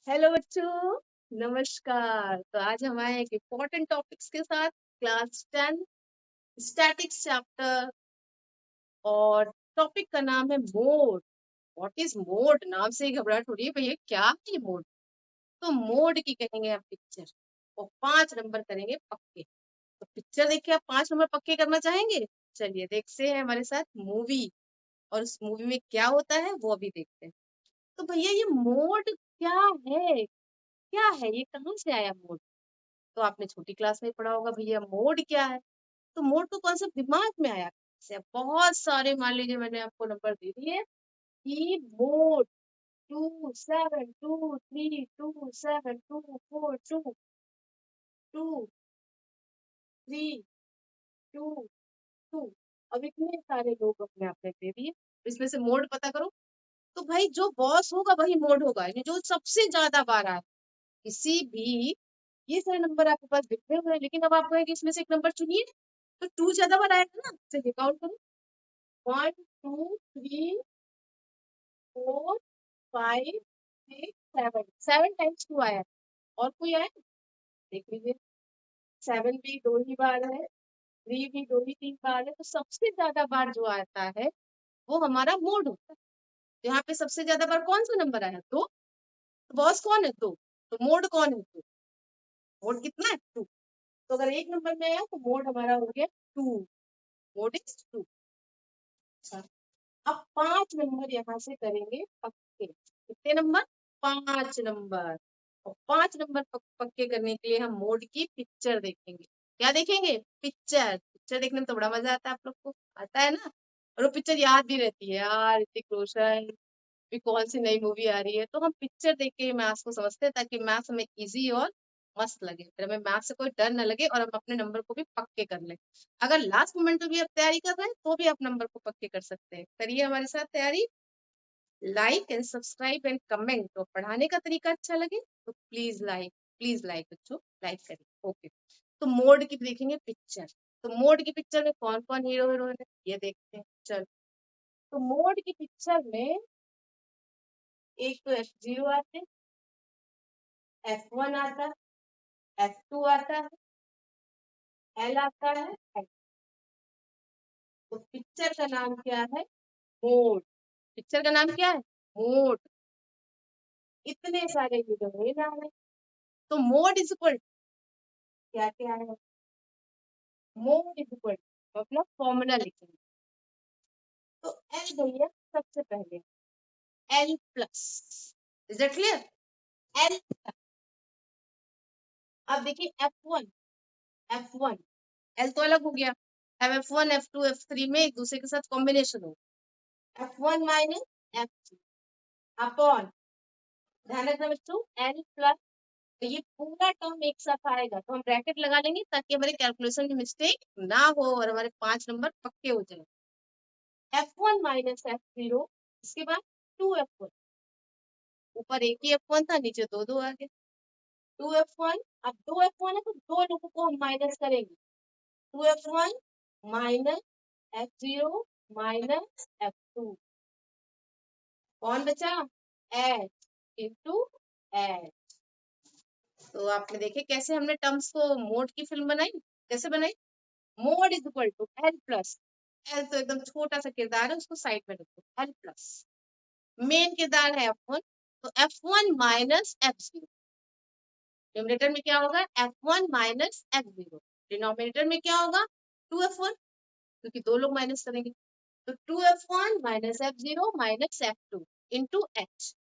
Hello बच्चों, नमस्कार। तो आज हम आए एक इम्पोर्टेंट टॉपिक्स के साथ। क्लास 10 स्टैटिक्स चैप्टर, और टॉपिक का नाम है मोड। What is mode? नाम से ही घबराहट हो रही है भैया, क्या है ये मोड? तो मोड की करेंगे आप पिक्चर, और 5 नंबर करेंगे पक्के। तो पिक्चर देख के आप 5 नंबर पक्के करना चाहेंगे? चलिए देखते हैं हमारे साथ मूवी, और उस मूवी में क्या होता है वो अभी देखते हैं। तो भैया ये मोड क्या है? क्या है ये, कहाँ से आया मोड? तो आपने छोटी क्लास में पढ़ा होगा भैया मोड क्या है। तो मोड का कॉन्सेप्ट दिमाग में आया से बहुत सारे, मान लीजिए मैंने आपको नंबर दे दिए कि मोड 2 7 2 3 2 4 2 2 3 2। अब इतने सारे लोग अपने आपने दे दिए, इसमें से मोड पता करो। तो भाई जो बॉस होगा वही मोड होगा, यानी जो सबसे ज्यादा बार आए किसी भी। ये सारे नंबर आपके पास दिख रहे हुए हैं, लेकिन अब आपको है कि इसमें से एक नंबर चुनिए। तो 2 ज्यादा बार आएगा ना, चलिए काउंट करो। 1 2 3 4 5 6 7, 7 टाइम्स 2 आया है। और कोई आया? देख लीजिए, 7 भी 2 ही बार है, 3 भी 2 ही 3 बार है। तो सबसे ज्यादा बार जो आता है वो हमारा मोड होता है। तो यहाँ पे सबसे ज्यादा बार कौन सा नंबर आया? 2। तो बॉस कौन है? 2। तो मोड कौन है? 2। मोड कितना है? 2। तो अगर एक नंबर में आया तो मोड हमारा हो गया 2। Mode is 2। अच्छा, अब 5 नंबर यहाँ से करेंगे पक्के। कितने नंबर? 5 नंबर। और 5 नंबर पक्के करने के लिए हम मोड की पिक्चर देखेंगे। क्या देखेंगे? पिक्चर। पिक्चर देखने में तो बड़ा मजा आता है, आप लोग को आता है ना। और वो पिक्चर याद भी रहती है यार, ऋतिक रोशन भी कौन सी नई मूवी आ रही है। तो हम पिक्चर देख के मैथ्स को समझते हैं, ताकि मैथ्स हमें इजी और मस्त लगे, फिर हमें मैथ्स से कोई डर न लगे, और हम अपने नंबर को भी पक्के कर लें। अगर लास्ट मोमेंट में भी आप तैयारी कर रहे हैं तो भी आप नंबर को पक्के कर सकते हैं। करिए हमारे साथ तैयारी। Like and subscribe and comment. तो पढ़ाने का तरीका अच्छा लगे तो प्लीज लाइक बच्चों, लाइक करिए। ओके, तो मोड की देखेंगे पिक्चर। तो मोड की पिक्चर में कौन कौन हीरो हीरोइन है ये देखते हैं, चलो। तो मोड की पिक्चर में एक तो F0 आते हैं, F1 आता है, F2 आता है, L आता है, L। तो पिक्चर का नाम क्या है? मोड। पिक्चर का नाम क्या है? मोड। इतने सारे हीरोइन आ रहे। तो मोड इज इक्वल, क्या क्या है? मोड इज इक्वल, मतलब फॉर्मूला लिखेंगे। तो एल भैया सबसे पहले L plus. Is it clear? L. अब देखिए F1, F1 एल तो अलग हो गया। अब F1 F2 F3 में एक दूसरे के साथ कॉम्बिनेशन हो। F1 माइनस F2 अपॉन, ध्यान रखना बच्चों, एल प्लस। तो ये पूरा टर्म एक साथ आएगा तो हम ब्रैकेट लगा लेंगे, ताकि हमारे कैलकुलेशन में मिस्टेक ना हो और हमारे 5 नंबर पक्के हो जाए। F1 माइनस F0, इसके बाद 2F1। ऊपर एक ही F1 था, नीचे दो दो आ गए। 2F1। अब 2F1 है तो दो लोगों को हम माइनस करेंगे। 2F1 minus F0 minus F2, कौन बचा? H into h. तो आपने देखे कैसे हमने टर्म्स को मोड की फिल्म बनाई, कैसे बनाई? Mode is equal to l plus. L तो एकदम छोटा सा किरदार है, उसको साइड में रखो। एल प्लस मेन किरदार है F1, तो F1 माइनस F0। न्यूमरेटर में क्या होगा? F1 minus F0। डिनोमिनेटर में क्या होगा? 2F1, क्योंकि दो लोग माइनस करेंगे। तो 2F1 minus F0 minus F2 into h.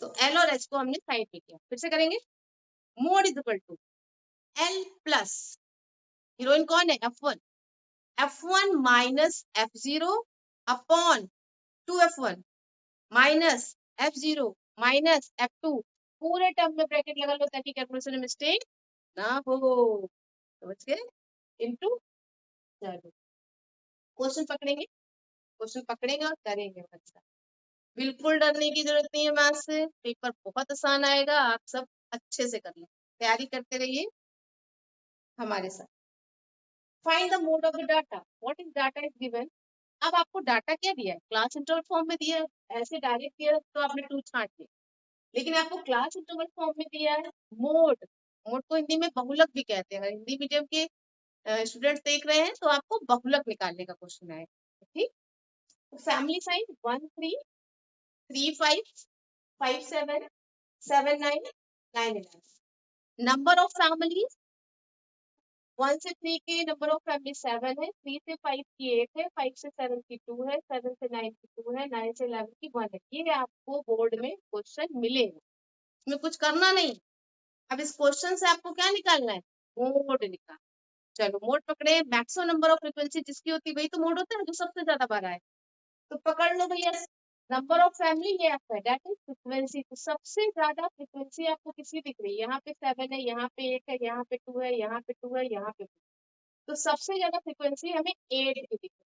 तो एल और एच को हमने साइड में किया, फिर से करेंगे। Mode is equal to l plus, heroine कौन है? F1। F1 minus F0 upon 2F1 minus F0 minus F2। पूरे टर्म में ब्रैकेट लगा लो, ताकि कैलकुलेशन में मिस्टेक ना हो। समझ गए? इनटू, चलो क्वेश्चन पकड़ेंगे। क्वेश्चन पकड़ेंगे और करेंगे बच्चा। बिल्कुल डरने की जरूरत नहीं है मैथ्स से, पेपर बहुत आसान आएगा, आप सब अच्छे से कर लें। तैयारी करते रहिए हमारे साथ। Find the mode of the data. What is data is given. अब आपको डाटा क्या दिया है? क्लास इंटरवल फॉर्म में दिया है, ऐसे डायरेक्ट दिया है तो आपने 2 छांट दिया। लेकिन आपको क्लास इंटरवल फॉर्म में दिया है मोड। मोड को हिंदी में बहुलक भी कहते हैं। अगर हिंदी मीडियम के स्टूडेंट देख रहे हैं तो आपको बहुलक निकालने का क्वेश्चन है। ठीक, family sign 1 3 3 5 5 7 7 9 9 11। Number of families 1 से 3 के नंबर ऑफ फैमिली 7 है, 3 से 5 की 8 है, 5 से 7 की 2 है, 7 से 9 की 2 है, 9 से 11 की 1 है। ये आपको बोर्ड में क्वेश्चन मिलेगा, इसमें कुछ करना नहीं। अब इस क्वेश्चन से आपको क्या निकालना है, मोड निकाल। चलो मोड पकड़े, मैक्सिमम नंबर ऑफ फ्रीक्वेंसी जिसकी होती है वही तो मोड होता है, जो सबसे ज्यादा बार आए। तो पकड़ लो भैया, नंबर ऑफ फैमिली ये आपका है, दैट इज फ्रीक्वेंसी। तो सबसे ज्यादा फ्रीक्वेंसी आपको किसी दिख रही है, यहाँ पे 7 है, यहाँ पे 1 है, यहाँ पे 2 है, यहाँ पे 2 है, यहाँ पे 2। तो सबसे ज्यादा फ्रीक्वेंसी हमें 8 की दिख रही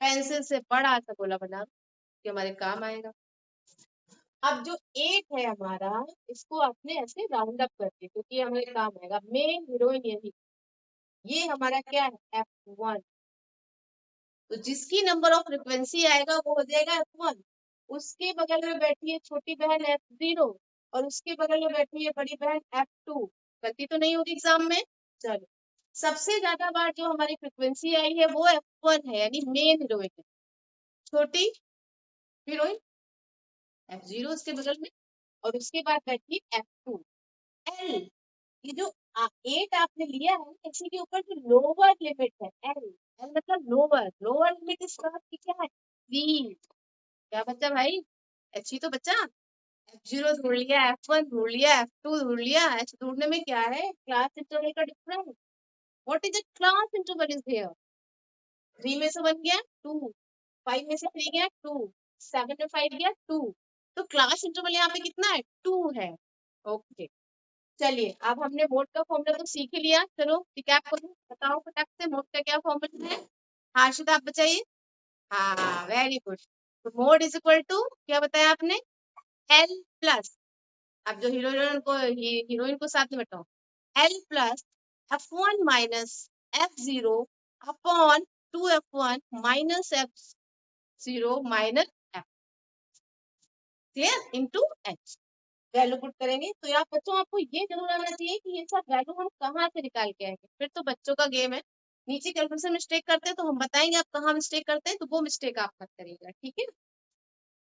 है। पेंसिल से बड़ा सा गोला बना कि हमारे काम आएगा। अब जो 8 है हमारा, इसको आपने ऐसे राउंड अप कर दिया क्योंकि ये हमारे काम आएगा। मेन हीरोइन यही, ये हमारा क्या है, F1। तो जिसकी नंबर ऑफ फ्रिक्वेंसी आएगा वो हो जाएगा F1। उसके बगल में बैठी है छोटी बहन F0, और उसके बगल में बैठी है बड़ी बहन F2। गलती तो नहीं होगी एग्जाम में। चलो, सबसे ज्यादा बार जो हमारी फ्रिक्वेंसी आई है वो F1 है, यानी मेन हीरोइन है। छोटी हीरोइन F0 उसके बगल में, और उसके बाद बैठी F2। एल, ये जो 8 आपने लिया है, इसी के ऊपर जो लोअर लिमिट है एल, एल मतलब लोअर, लोअर लिमिट इस बात की क्या है, 3। क्या बच्चा भाई, एच ही तो बच्चा। F0 ढूंढ लिया, F1 ढूंढ लिया, F2 ढूंढ लिया। एच ढूंढने में क्या है, क्लास इंटरवल का difference. What is the class interval is here. 3 में से 1 गया 2, 5 में से 3 गया 2, 7 में 5 गया 2। तो क्लास इंटरवल यहाँ पे कितना है, 2 है। ओके, चलिए अब हमने मोड का फॉर्मूला तो सीख ही लिया। चलो रिकैप करो, बताओ फटाक से मोड का क्या फॉर्मूला है। हर्षित आप बताइए। हाँ वेरी गुड। तो मोड इज इक्वल टू क्या बताया आपने, एल प्लस, अब जो हीरोइन को साथ में बताओ, L plus F1 minus F0 upon 2F1 minus F0 minus F, clear, into H. Value put करेंगे तो यार बच्चों आपको ये जरूर आना चाहिए कि ये सब वैल्यू हम कहाँ से निकाल के आएंगे, फिर तो बच्चों का गेम है। नीचे कैलकुलेशन मिस्टेक करते हैं तो हम बताएंगे आप कहाँ मिस्टेक करते हैं, तो वो मिस्टेक आप मत करिएगा, ठीक है।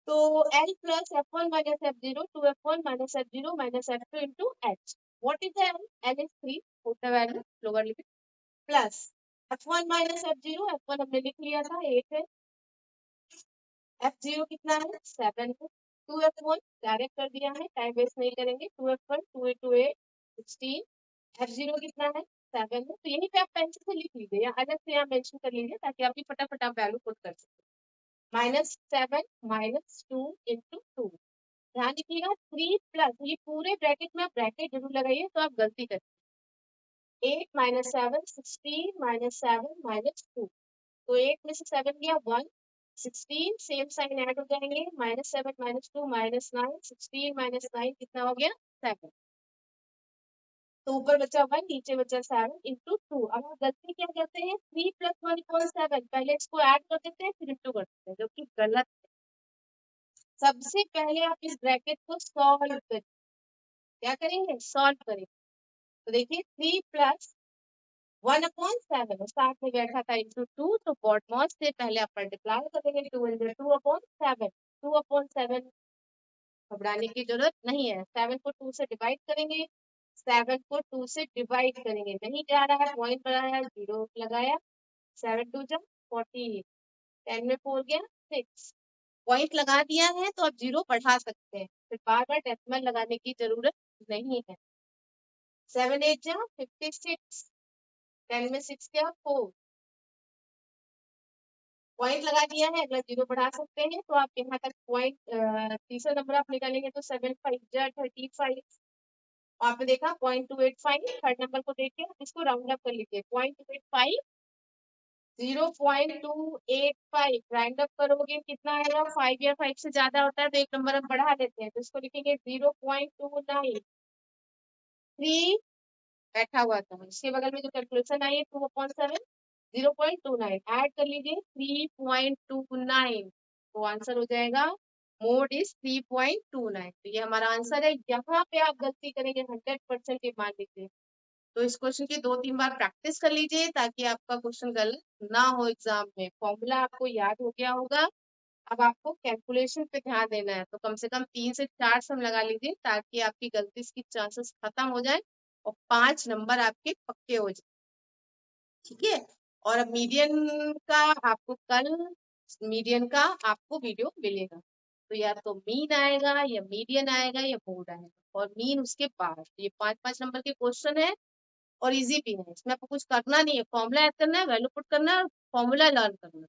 तो L plus F1 minus F0 2F1 minus F0 minus F2 into H. What is L, L is 3, put the value lower limit, plus F1 minus F0, F1 हमने लिख लिया था 8 है, F0 कितना है 7 है, 2F1 डायरेक्ट कर दिया है, टाइम वेस्ट नहीं करेंगे, 2F1 2 into 8 16, F0 कितना है 7 है। तो यही पे आप पेंसिल से लिख लीजिए या अलग से यहाँ मेंशन कर लीजिए ताकि आप भी फटाफट आप वैल्यू पुट कर सकें। -7 -2 into 2, ध्यान दीजिएगा 3 प्लस, ये पूरे ब्रैकेट में आप ब्रैकेट जरूर लगाइए तो आप गलती करते हैं। 8 - 7 16 - 7 -2, तो 8 में से 7 गया 1, 16 सेम साइन ऐड हो जाएंगे, -7 -2 -9, 16 -9 कितना हो गया 7। तो ऊपर बचा 1 नीचे बचा 7 इंटू 2। अब आप गलती क्या करते हैं, 3 + 1 = 7, पहले इसको ऐड कर देते हैं फिर इंटू कर देते हैं, जो कि गलत है। सबसे पहले आप इस ब्रैकेट को सॉल्व करें, क्या करेंगे सॉल्व करेंगे। तो देखिए 3 + 1/7 साथ में बैठा था इंटू 2, तो बॉडमॉस से पहले आप मल्टीप्लाई करेंगे, 2 × 2/7, 2/7 घबराने की जरूरत नहीं है। 7 को 2 से डिवाइड करेंगे, 7 को 2 से डिवाइड करेंगे, नहीं जा रहा है, पॉइंट बनाया, 0 लगाया, 7 2 जा 40, 10 में 4 गया 6, पॉइंट लगा दिया है तो आप 0 बढ़ा सकते हैं, फिर बार बार डेसिमल लगाने की जरूरत नहीं है। 7 8 जा 56, 10 में 6 गया 4, पॉइंट लगा दिया है, अगला 0 बढ़ा सकते हैं। तो आप यहाँ तक पॉइंट तीसरा नंबर आप निकालेंगे तो 7 5 जा 35, आपने देखा 0.285, थर्ड नंबर को देख के इसको राउंड अप कर लीजिए, 0.285 0.285 राउंड अप करोगे कितना आएगा, 5 या 5 से ज्यादा होता है तो एक नंबर हम बढ़ा देते हैं, तो इसको लिखेंगे 0.293 बैठा हुआ था। इसके बगल में जो कैलकुलेशन आई है 2/7, 0.29 ऐड कर लीजिए 3.29, तो आंसर हो जाएगा मोड इज 3.29। तो ये हमारा आंसर है। यहाँ पे आप गलती करेंगे 100% ये मान लीजिए। तो इस क्वेश्चन की 2-3 बार प्रैक्टिस कर लीजिए ताकि आपका क्वेश्चन गलत ना हो एग्जाम में। फॉर्मूला आपको याद हो गया होगा। अब आपको कैलकुलेशन पे ध्यान देना है, तो कम से कम 3 से 4 सम लगा लीजिए ताकि आपकी गलती की चांसेस खत्म हो जाए और 5 नंबर आपके पक्के हो जाए। ठीक है। और अब मीडियन का आपको कल मीडियन का आपको वीडियो मिलेगा। तो या तो मीन आएगा या मीडियन आएगा या मोड आएगा और मीन उसके बाद। ये 5-5 नंबर के क्वेश्चन है और इजी भी है। इसमें आपको कुछ करना नहीं है, फॉर्मूला ऐड करना है, वैल्यू पुट करना है और फॉर्मूला लर्न करना है।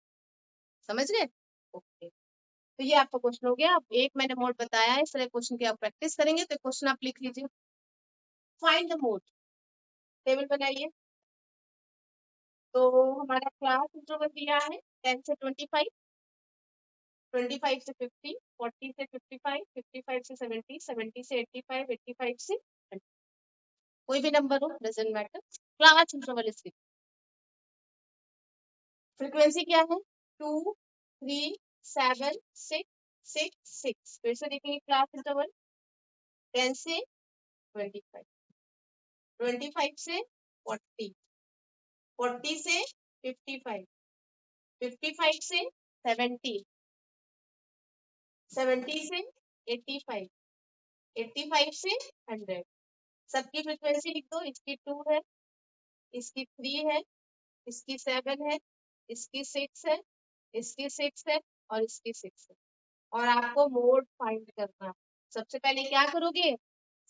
समझ गए? ओके। तो ये आपका क्वेश्चन हो गया। अब एक मैंने मोड बताया है, इस तरह क्वेश्चन की आप प्रैक्टिस करेंगे तो क्वेश्चन आप लिख लीजिए। फाइंड द मोड, टेबल बनाइए। तो हमारा क्लास इंटरवल दिया है 10 से 25, 25 से 50, 40 से 55, 55 से 70, 70 से 85, 85 से 100। कोई भी नंबर हो, डजंट मैटर। क्लास इंटरवल इसकी फ्रीक्वेंसी क्या है? 2, 3, 7, 6, 6, 6। फिर से देखेंगे क्लास इंटरवल 10 से 25, 25 से 40, 40 से 55, 55 से 70, 70 से 85, 85 से 100। सबकी फ्रीक्वेंसी लिख दो। इसकी 2 है, इसकी 3 है, इसकी 7 है, इसकी 6 है, इसकी 6 है और इसकी 6 है। और आपको मोड फाइंड करना है। सबसे पहले क्या करोगे?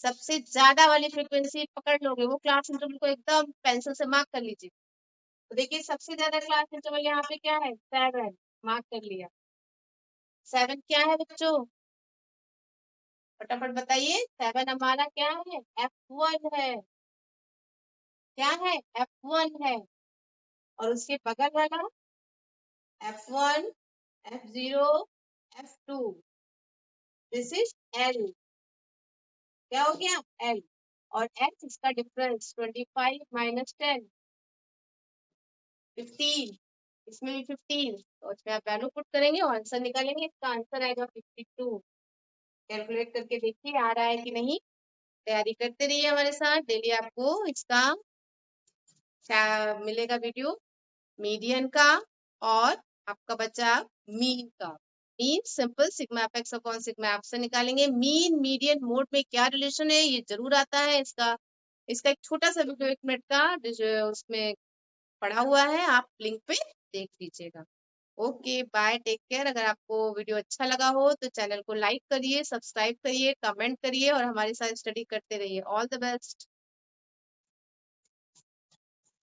सबसे ज्यादा वाली फ्रीक्वेंसी पकड़ लोगे, वो क्लास इंटरवल को एकदम पेंसिल से मार्क कर लीजिए। तो देखिए सबसे ज्यादा क्लास इंटरवल यहाँ पे क्या है? 7। मार्क कर लिया। 7 क्या है बच्चों? फटाफट बताइए। 7 हमारा क्या है? F1 है। क्या है? F1 है। और उसके बगल वाला F1, F0, F2। This is L। क्या हो गया? L। और H इसका डिफरेंस 25 माइनस 10, 15। इसमें भी 15। तो इसमें आप वैल्यू पुट करेंगे और आंसर निकालेंगे। इसका आंसर आएगा 52। कैलकुलेट करके देखिए आ रहा है कि नहीं। तैयारी करते रहिए हमारे साथ। डेली आपको इसका मिलेगा वीडियो मीडियन का और आपका बचा मीन का। Mean simple sigma F x upon sigma F से निकालेंगे। मीन मीडियन मोड में क्या रिलेशन है ये जरूर आता है। इसका एक छोटा सा वीडियो 1 मिनट का उसमें पढ़ा हुआ है, आप लिंक पे देख लीजिएगा। Okay bye, take care. अगर आपको वीडियो अच्छा लगा हो तो चैनल को लाइक करिए, सब्सक्राइब करिए, कमेंट करिए और हमारे साथ स्टडी करते रहिए। All the best.